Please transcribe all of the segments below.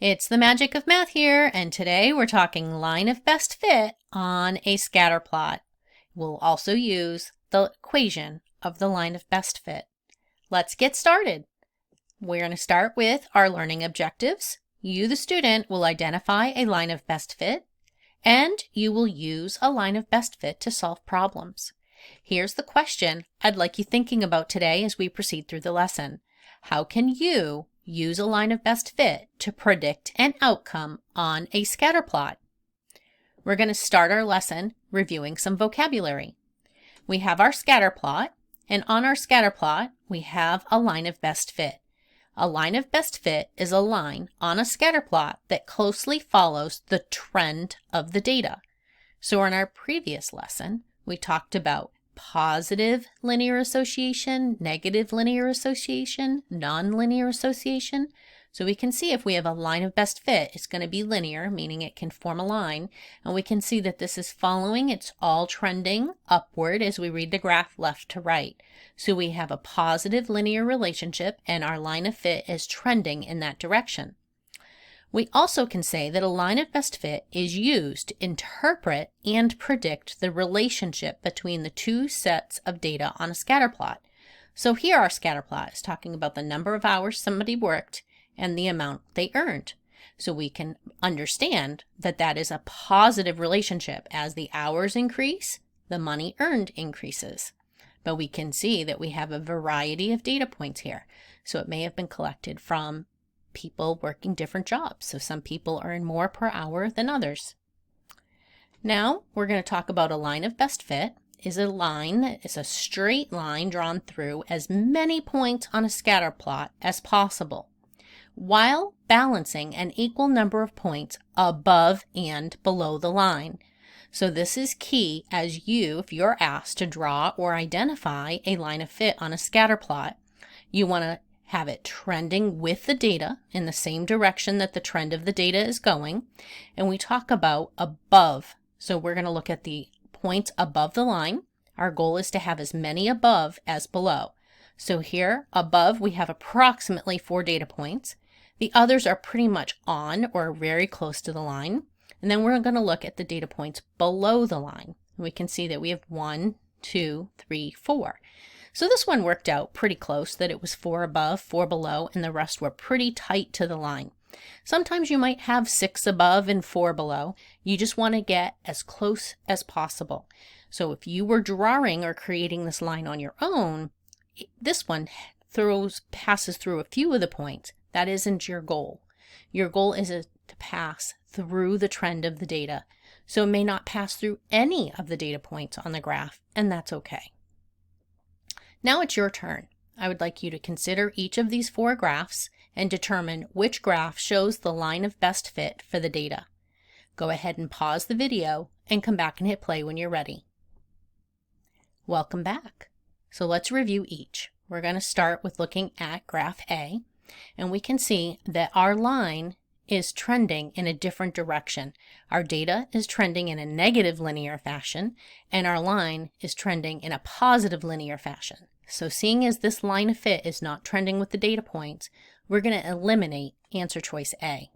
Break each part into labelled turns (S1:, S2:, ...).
S1: It's the magic of math here, and today we're talking line of best fit on a scatter plot. We'll also use the equation of the line of best fit. Let's get started. We're going to start with our learning objectives. You, the student, will identify a line of best fit, and you will use a line of best fit to solve problems. Here's the question I'd like you thinking about today as we proceed through the lesson. How can you use a line of best fit to predict an outcome on a scatter plot? We're going to start our lesson reviewing some vocabulary. We have our scatter plot, and on our scatter plot, we have a line of best fit. A line of best fit is a line on a scatter plot that closely follows the trend of the data. So in our previous lesson, we talked about positive linear association, negative linear association, nonlinear association. So we can see if we have a line of best fit, it's going to be linear, meaning it can form a line. And we can see that this is following, it's all trending upward as we read the graph left to right. So we have a positive linear relationship and our line of fit is trending in that direction. We also can say that a line of best fit is used to interpret and predict the relationship between the two sets of data on a scatter plot. So here our scatter plot is talking about the number of hours somebody worked and the amount they earned. So we can understand that that is a positive relationship. As the hours increase, the money earned increases. But we can see that we have a variety of data points here. So it may have been collected from people working different jobs. So some people earn more per hour than others. Now we're going to talk about a line of best fit is a line that is a straight line drawn through as many points on a scatter plot as possible, while balancing an equal number of points above and below the line. So this is key as if you're asked to draw or identify a line of fit on a scatter plot, you want to have it trending with the data in the same direction that the trend of the data is going. And we talk about above. So we're going to look at the points above the line. Our goal is to have as many above as below. So here above we have approximately 4 data points. The others are pretty much on or very close to the line. And then we're going to look at the data points below the line. We can see that we have 1, 2, 3, 4. So this one worked out pretty close, that it was 4 above, 4 below, and the rest were pretty tight to the line. Sometimes you might have 6 above and 4 below. You just want to get as close as possible. So if you were drawing or creating this line on your own, this one passes through a few of the points. That isn't your goal. Your goal is to pass through the trend of the data. So it may not pass through any of the data points on the graph, and that's okay. Now it's your turn. I would like you to consider each of these 4 graphs and determine which graph shows the line of best fit for the data. Go ahead and pause the video and come back and hit play when you're ready. Welcome back. So let's review each. We're going to start with looking at graph A, and we can see that our line is trending in a different direction. Our data is trending in a negative linear fashion, and our line is trending in a positive linear fashion. So seeing as this line of fit is not trending with the data points, we're going to eliminate answer choice A.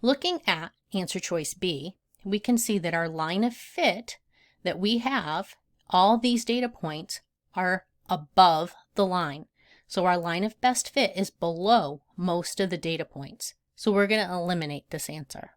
S1: Looking at answer choice B, we can see that our line of fit that we have, all these data points are above the line. So our line of best fit is below most of the data points. So we're going to eliminate this answer.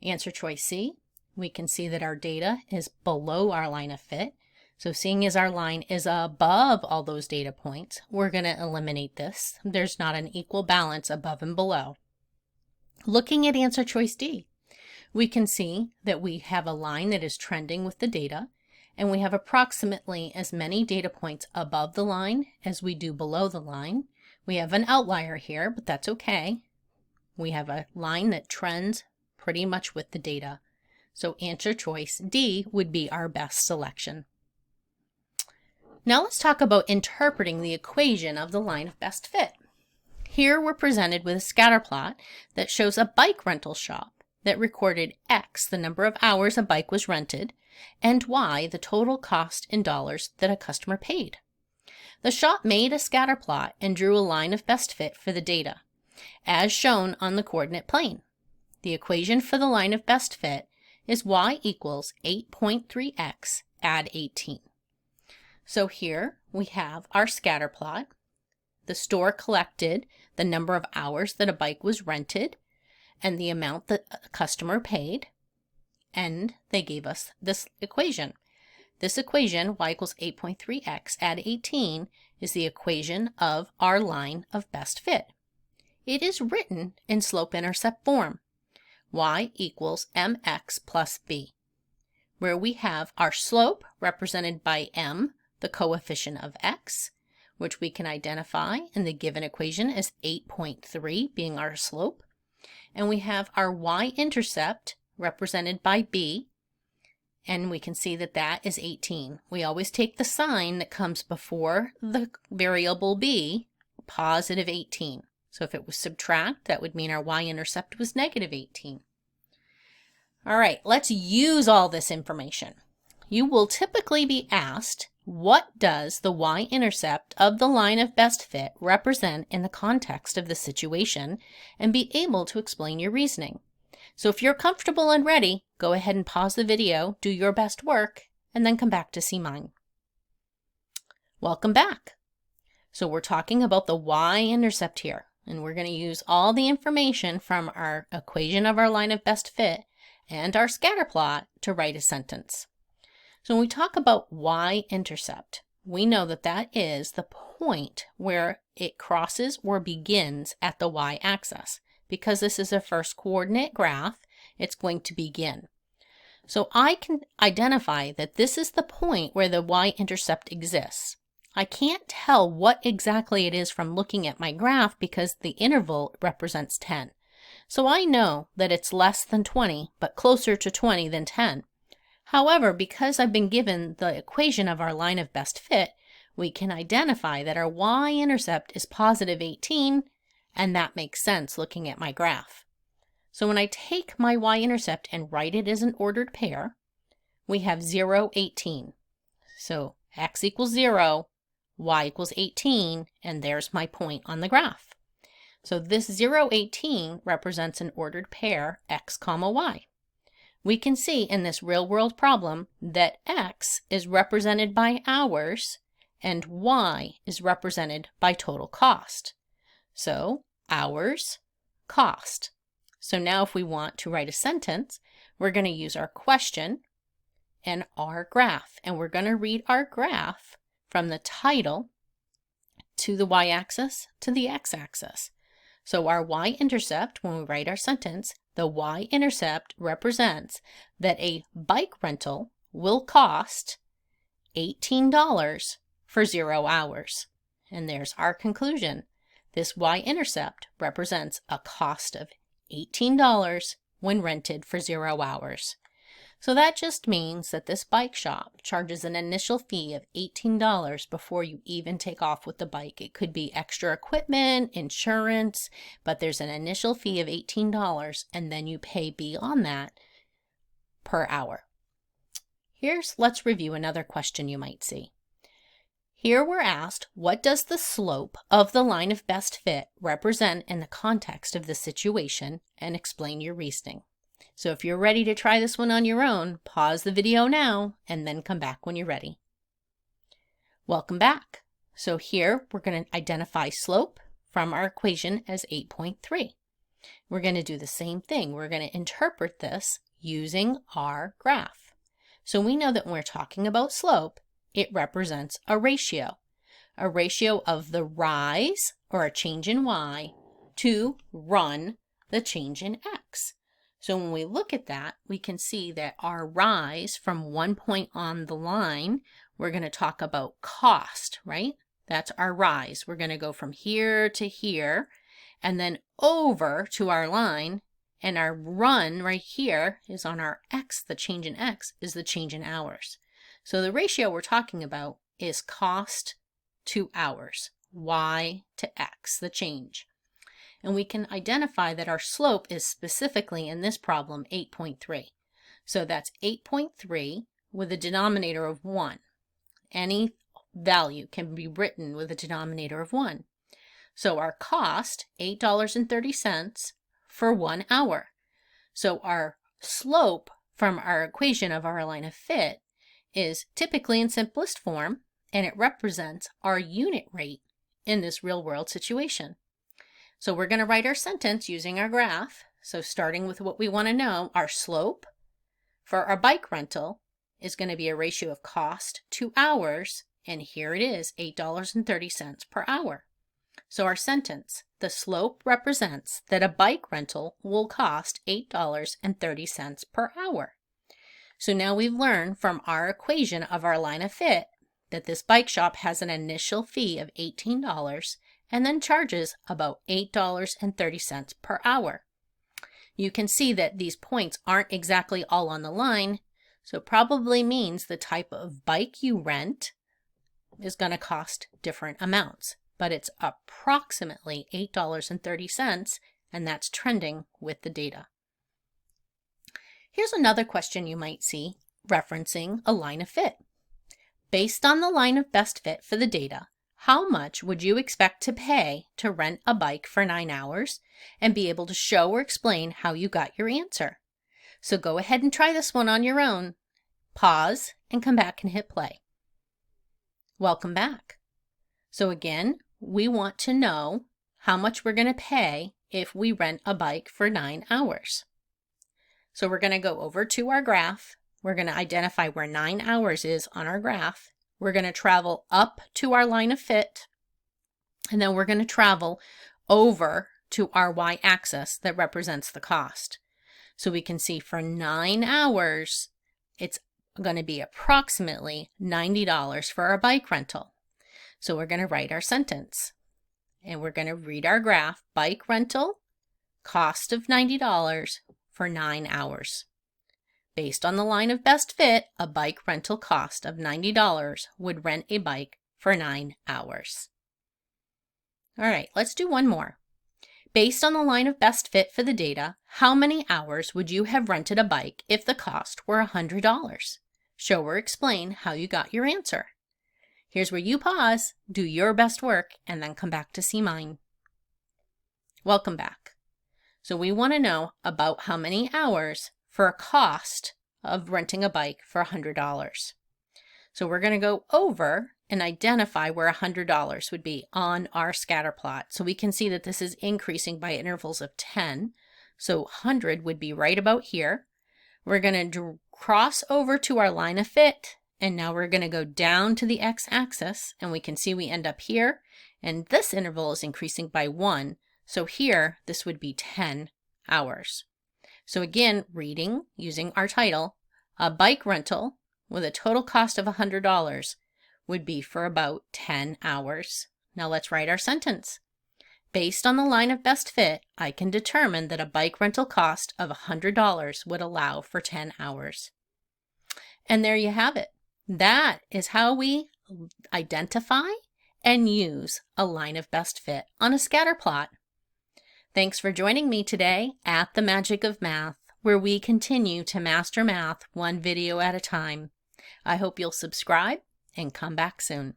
S1: Answer choice C, we can see that our data is below our line of fit. So seeing as our line is above all those data points, we're going to eliminate this. There's not an equal balance above and below. Looking at answer choice D, we can see that we have a line that is trending with the data, and we have approximately as many data points above the line as we do below the line. We have an outlier here, but that's okay. We have a line that trends pretty much with the data. So answer choice D would be our best selection. Now let's talk about interpreting the equation of the line of best fit. Here we're presented with a scatter plot that shows a bike rental shop that recorded X, the number of hours a bike was rented, and Y, the total cost in dollars that a customer paid. The shop made a scatter plot and drew a line of best fit for the data. as shown on the coordinate plane. The equation for the line of best fit is y equals 8.3x add 18. So here we have our scatter plot. The store collected the number of hours that a bike was rented and the amount that a customer paid, and they gave us this equation. This equation, y equals 8.3x add 18, is the equation of our line of best fit. It is written in slope-intercept form, y equals mx plus b, where we have our slope represented by m, the coefficient of x, which we can identify in the given equation as 8.3 being our slope. And we have our y-intercept represented by b, and we can see that that is 18. We always take the sign that comes before the variable b, positive 18. So if it was subtract, that would mean our y-intercept was negative 18. All right, let's use all this information. You will typically be asked, what does the y-intercept of the line of best fit represent in the context of the situation, and be able to explain your reasoning. So if you're comfortable and ready, go ahead and pause the video, do your best work, and then come back to see mine. Welcome back. So we're talking about the y-intercept here, and we're going to use all the information from our equation of our line of best fit and our scatter plot to write a sentence. So when we talk about y-intercept, we know that that is the point where it crosses or begins at the y-axis. Because this is a first coordinate graph, it's going to begin. So I can identify that this is the point where the y-intercept exists. I can't tell what exactly it is from looking at my graph because the interval represents 10. So I know that it's less than 20, but closer to 20 than 10. However, because I've been given the equation of our line of best fit, we can identify that our y-intercept is positive 18, and that makes sense looking at my graph. So when I take my y-intercept and write it as an ordered pair, we have 0, 18. So x equals 0, y equals 18, and there's my point on the graph. So this 0, 18 represents an ordered pair x comma y. We can see in this real-world problem that x is represented by hours and y is represented by total cost. So hours, cost. So now if we want to write a sentence, we're going to use our question and our graph. And we're going to read our graph from the title to the y-axis to the x-axis. So our y-intercept, when we write our sentence, the y-intercept represents that a bike rental will cost $18 for 0 hours. And there's our conclusion. This y-intercept represents a cost of $18 when rented for 0 hours. So that just means that this bike shop charges an initial fee of $18 before you even take off with the bike. It could be extra equipment, insurance, but there's an initial fee of $18 and then you pay beyond that per hour. Let's review another question you might see. Here we're asked, what does the slope of the line of best fit represent in the context of the situation, and explain your reasoning. So if you're ready to try this one on your own, pause the video now and then come back when you're ready. Welcome back. So here we're going to identify slope from our equation as 8.3. We're going to do the same thing. We're going to interpret this using our graph. So we know that when we're talking about slope, it represents a ratio of the rise, or a change in y, to run, the change in x. So when we look at that, we can see that our rise from one point on the line, we're going to talk about cost, right? That's our rise. We're going to go from here to here and then over to our line, and our run right here is on our x. The change in x is the change in hours. So the ratio we're talking about is cost to hours, y to x, the change. And we can identify that our slope is specifically in this problem 8.3. So that's 8.3 with a denominator of 1. Any value can be written with a denominator of 1. So our cost, $8.30 for 1 hour. So our slope from our equation of our line of fit is typically in simplest form, and it represents our unit rate in this real world situation. So we're going to write our sentence using our graph. So starting with what we want to know, our slope for our bike rental is going to be a ratio of cost to hours, and here it is, $8.30 per hour. So our sentence, the slope represents that a bike rental will cost $8.30 per hour. So now we've learned from our equation of our line of fit that this bike shop has an initial fee of $18 and then charges about $8.30 per hour. You can see that these points aren't exactly all on the line, so probably means the type of bike you rent is going to cost different amounts, but it's approximately $8.30, and that's trending with the data. Here's another question you might see referencing a line of fit. Based on the line of best fit for the data, how much would you expect to pay to rent a bike for 9 hours and be able to show or explain how you got your answer? So go ahead and try this one on your own. Pause and come back and hit play. Welcome back. So again, we want to know how much we're going to pay if we rent a bike for 9 hours. So we're going to go over to our graph. We're going to identify where 9 hours is on our graph. We're going to travel up to our line of fit, and then we're going to travel over to our y-axis that represents the cost. So we can see for 9 hours, it's going to be approximately $90 for our bike rental. So we're going to write our sentence, and we're going to read our graph, bike rental, cost of $90 for 9 hours. Based on the line of best fit, a bike rental cost of $90 would rent a bike for 9 hours. All right, let's do one more. Based on the line of best fit for the data, how many hours would you have rented a bike if the cost were $100? Show or explain how you got your answer. Here's where you pause, do your best work, and then come back to see mine. Welcome back. So we want to know about how many hours for a cost of renting a bike for $100. So we're going to go over and identify where $100 would be on our scatter plot. So we can see that this is increasing by intervals of 10. So 100 would be right about here. We're going to cross over to our line of fit, and now we're going to go down to the x-axis, and we can see we end up here, and this interval is increasing by 1. So here, this would be 10 hours. So again, reading, using our title, a bike rental with a total cost of $100 would be for about 10 hours. Now let's write our sentence. Based on the line of best fit, I can determine that a bike rental cost of $100 would allow for 10 hours. And there you have it. That is how we identify and use a line of best fit on a scatter plot. Thanks for joining me today at The Magic of Math, where we continue to master math one video at a time. I hope you'll subscribe and come back soon.